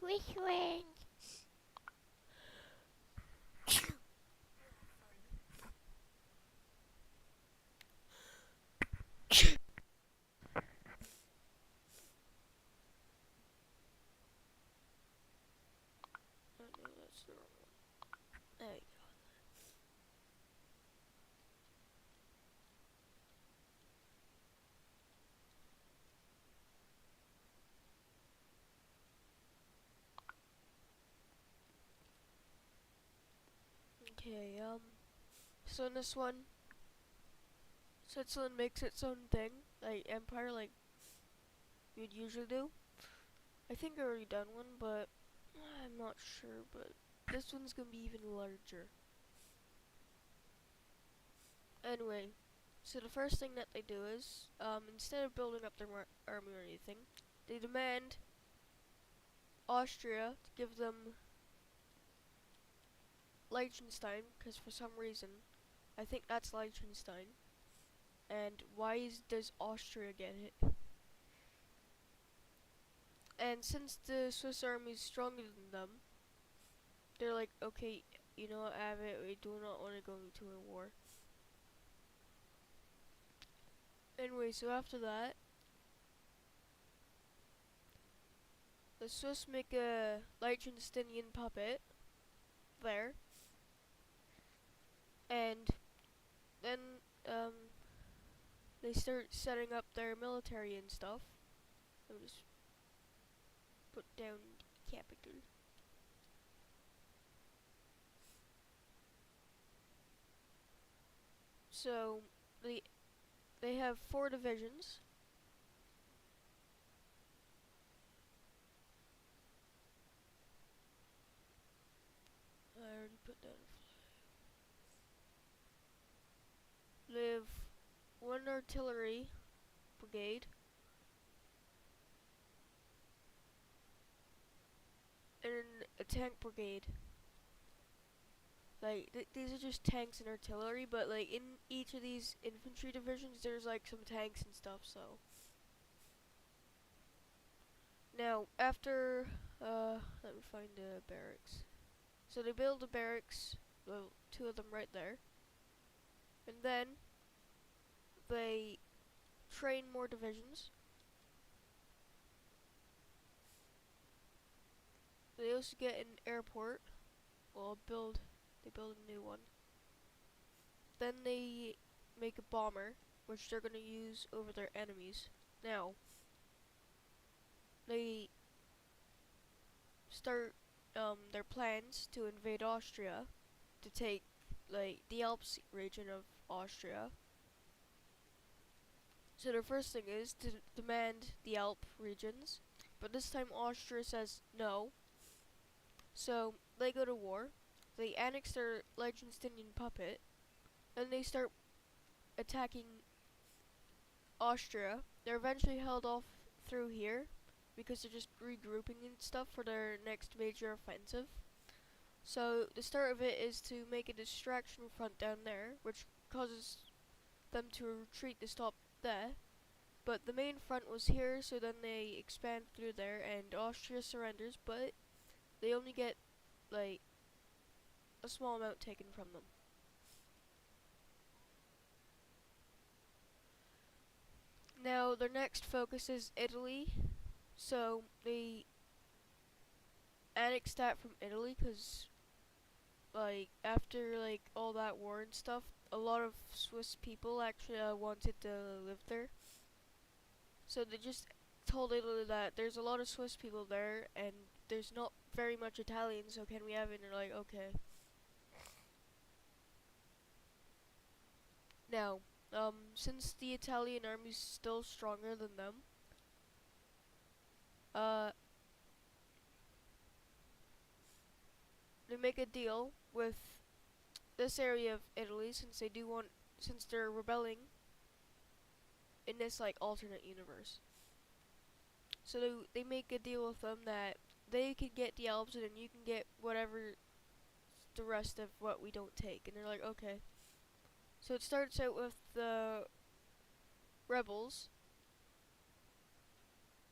Which one? Oh no, that's the wrong one. There you go. Okay, so in this one, Switzerland makes its own thing, like empire, like you'd usually do. I think I already done one, but I'm not sure, but this one's gonna be even larger. Anyway, so the first thing that they do is, instead of building up their army or anything, they demand Austria to give them Liechtenstein, because for some reason, I think that's Liechtenstein. And does Austria get it? And since the Swiss army is stronger than them, they're like, okay, you know what, have it, we do not want to go into a war. Anyway, so after that, the Swiss make a Liechtensteinian puppet there, and then um, they start setting up their military and stuff. Let me just put down capital. So they have 4 divisions. I already put down. They have 1 artillery brigade and a tank brigade. Like these are just tanks and artillery, but like in each of these infantry divisions, there's like some tanks and stuff. So now after, let me find the barracks. So they build the barracks, well, 2 of them right there, and then they train more divisions. They also get an airport. Well, they build a new one. Then they make a bomber, which they're gonna use over their enemies. Now, they start their plans to invade Austria, to take like the Alps region of Austria. So their first thing is to demand the Alp regions, but this time Austria says no. So they go to war. They annex their Liechtensteinian puppet, and they start attacking Austria. They're eventually held off through here because they're just regrouping and stuff for their next major offensive. So the start of it is to make a distraction front down there, which causes them to retreat to stop there. But the main front was here, so then they expand through there, and Austria surrenders, but they only get like a small amount taken from them. Now their next focus is Italy, so they annexed that from Italy because like after like all that war and stuff, a lot of Swiss people actually wanted to live there. So they just told Italy that there's a lot of Swiss people there and there's not very much Italian, so can we have it? And they're like, okay. Now, since the Italian army's still stronger than them, uh, they make a deal with this area of Italy since they're rebelling in this like alternate universe. So they make a deal with them that they can get the Alps and then you can get whatever the rest of what we don't take. And they're like, okay. So it starts out with the rebels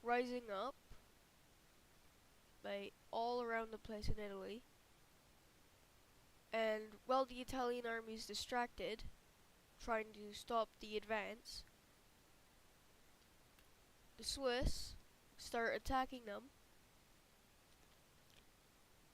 rising up. Like all around the place in Italy. And while the Italian army is distracted, trying to stop the advance, the Swiss start attacking them,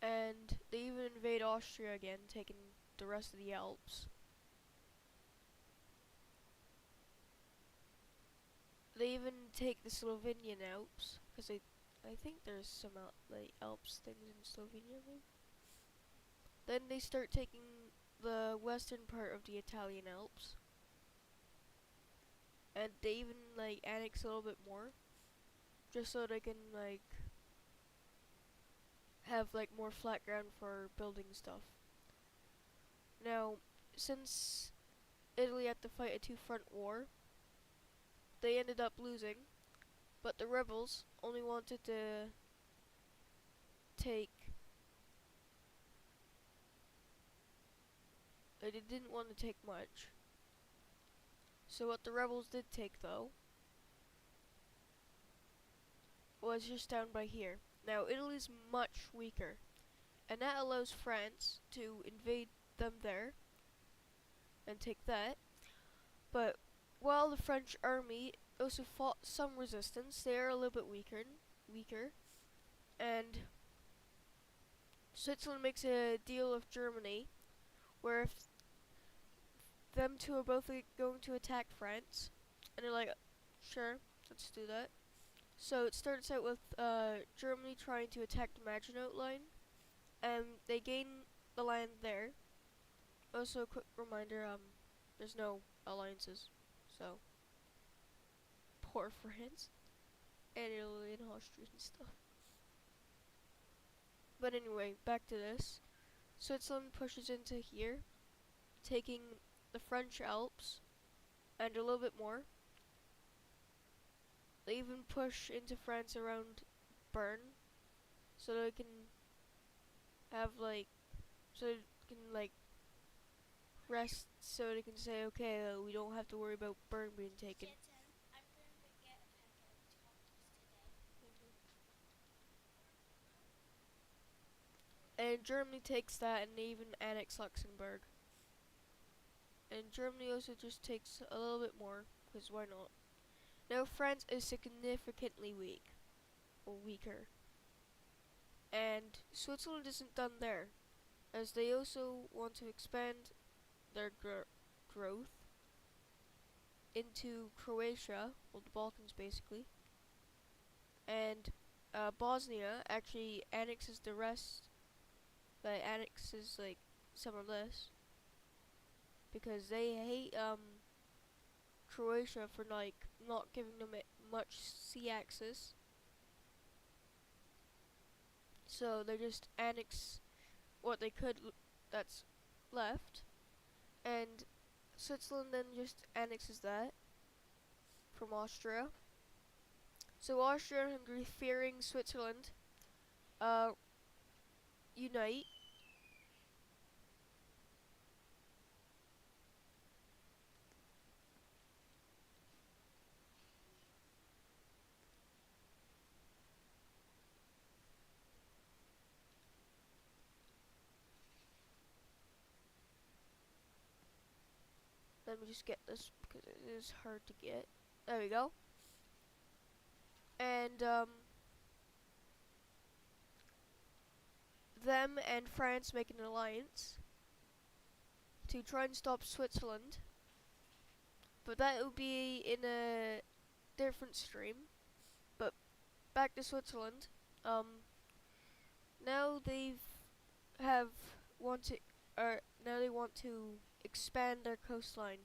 and they even invade Austria again, taking the rest of the Alps. They even take the Slovenian Alps, because I think there's some like Alps things in Slovenia, maybe. Then they start taking the western part of the Italian Alps, and they even like annex a little bit more, just so they can like have like more flat ground for building stuff. Now, since Italy had to fight a two-front war, they ended up losing, but the rebels only wanted to take. They didn't want to take much. So what the rebels did take, though, was just down by here. Now, Italy's much weaker, and that allows France to invade them there and take that. But while the French army also fought some resistance, they are a little bit weaker, and Switzerland makes a deal with Germany, where if them two are both going to attack France, and they're like, sure, let's do that. So it starts out with Germany trying to attack the Maginot Line, and they gain the land there. Also, a quick reminder, there's no alliances, so poor France and Italy and Austria and stuff. But anyway, back to this. Switzerland pushes into here, taking the French Alps and a little bit more. They even push into France around Bern, so they can have rest, so they can say, okay, we don't have to worry about Bern being taken. I'm going to get a packet of chocolates today. And Germany takes that, and they even annex Luxembourg. And Germany also just takes a little bit more, because why not? Now France is significantly weaker. And Switzerland isn't done there, as they also want to expand their growth into Croatia, well, the Balkans basically. And Bosnia actually annexes the rest, like annexes like some of this, because they hate Croatia for like not giving them much sea access. So they just annex what they could that's left, and Switzerland then just annexes that from Austria. So Austria and Hungary, fearing Switzerland, unite. Let me just get this because it is hard to get. There we go. And them and France make an alliance to try and stop Switzerland. But that will be in a different stream. But back to Switzerland. Now now they want to expand their coastline.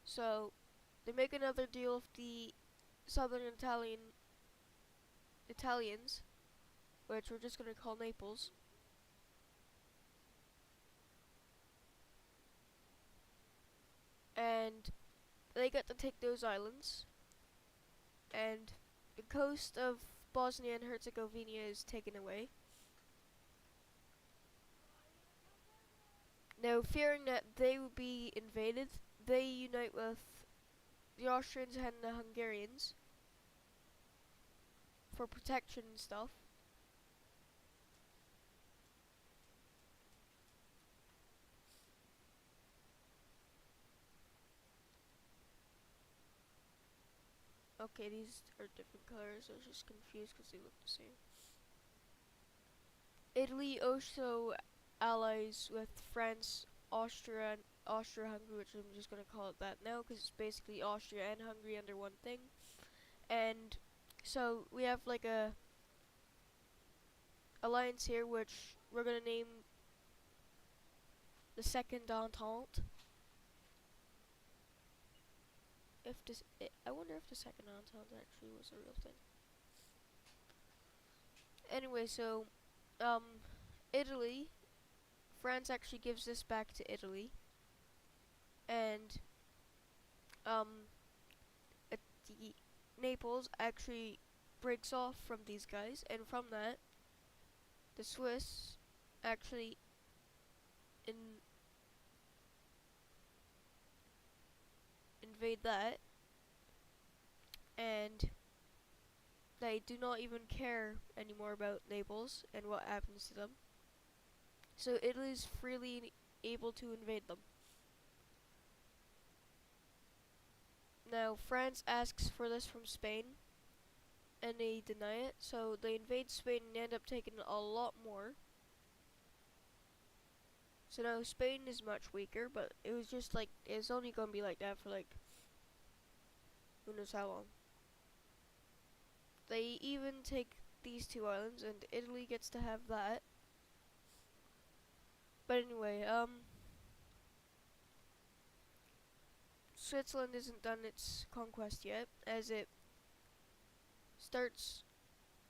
So they make another deal with the southern Italians, which we're just gonna call Naples. And they get to take those islands, and the coast of Bosnia and Herzegovina is taken away. Now, fearing that they will be invaded, they unite with the Austrians and the Hungarians for protection and stuff. Okay, these are different colors. I was just confused because they look the same. Italy also allies with France, Austria, and Austria-Hungary, which I'm just gonna call it that now because it's basically Austria and Hungary under one thing. And so we have like a alliance here, which we're gonna name the Second Entente. If this, I wonder if the Second Entente actually was a real thing. Anyway, so um, Italy, France actually gives this back to Italy, and um, the Naples actually breaks off from these guys, and from that, the Swiss actually in invade that, and they do not even care anymore about Naples and what happens to them. So Italy's freely able to invade them. Now France asks for this from Spain, and they deny it. So they invade Spain and end up taking a lot more. So now Spain is much weaker, but it was just like it's only gonna be like that for like who knows how long. They even take these two islands, and Italy gets to have that. But anyway, Switzerland isn't done its conquest yet, as it starts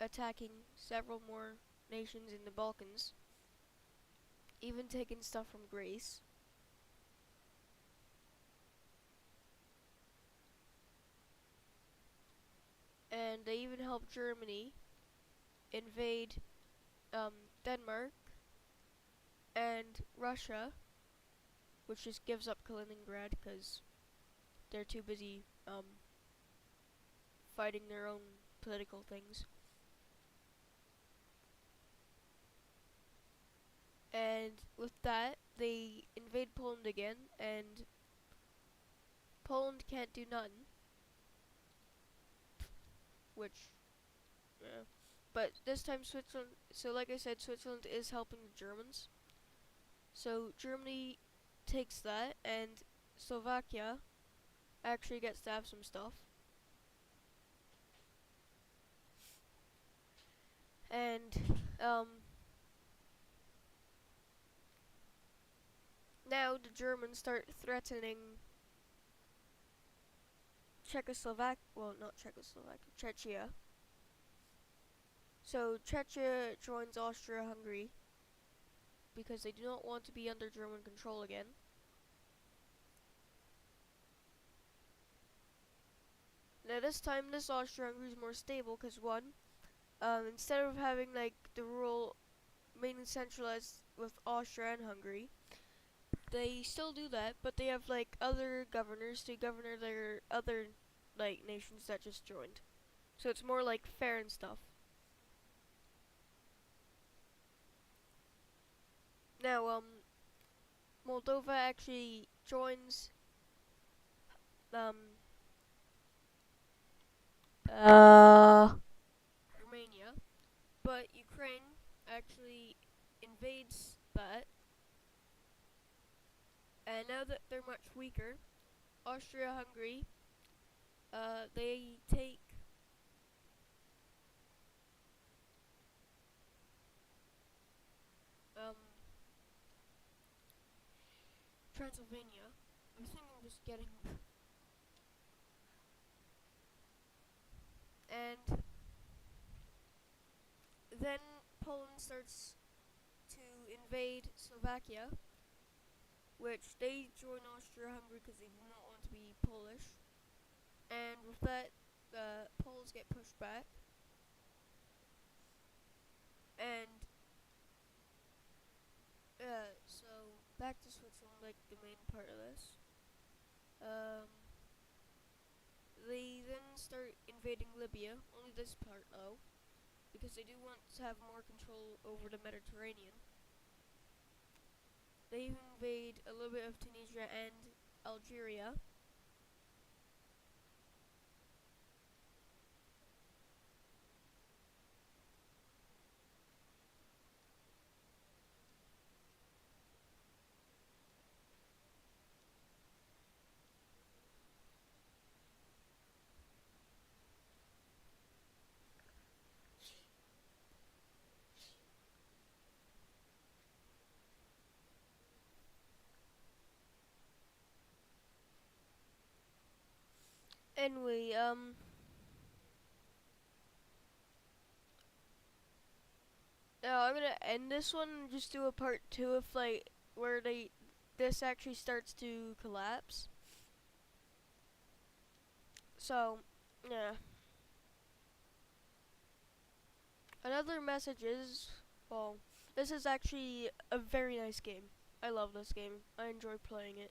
attacking several more nations in the Balkans, even taking stuff from Greece. And they even help Germany invade um, Denmark and Russia, which just gives up Kaliningrad because they're too busy fighting their own political things. And with that, they invade Poland again, and Poland can't do nothing, which, but this time Switzerland, so like I said, Switzerland is helping the Germans. So Germany takes that, and Slovakia actually gets to have some stuff. And now the Germans start threatening not Czechoslovakia, Czechia. So Czechia joins Austria-Hungary because they do not want to be under German control again. Now this time, this Austria-Hungary is more stable because one, instead of having like the rule mainly centralized with Austria and Hungary, they still do that, but they have like other governors to govern their other like nations that just joined. So it's more like fair and stuff. Now, Moldova actually joins um Romania, but Ukraine actually invades that, and now that they're much weaker, Austria-Hungary, they take um Transylvania. I think I'm just getting, and then Poland starts to invade Slovakia, which they join Austria-Hungary because they do not want to be Polish. And with that, the Poles get pushed back. And so back to Switzerland, like the main part of this. They then start invading Libya. Only this part though, because they do want to have more control over the Mediterranean. They invade a little bit of Tunisia and Algeria. Anyway, now I'm gonna end this one and just do a part two of like where this actually starts to collapse. So, yeah. Another message is, well, this is actually a very nice game. I love this game. I enjoy playing it.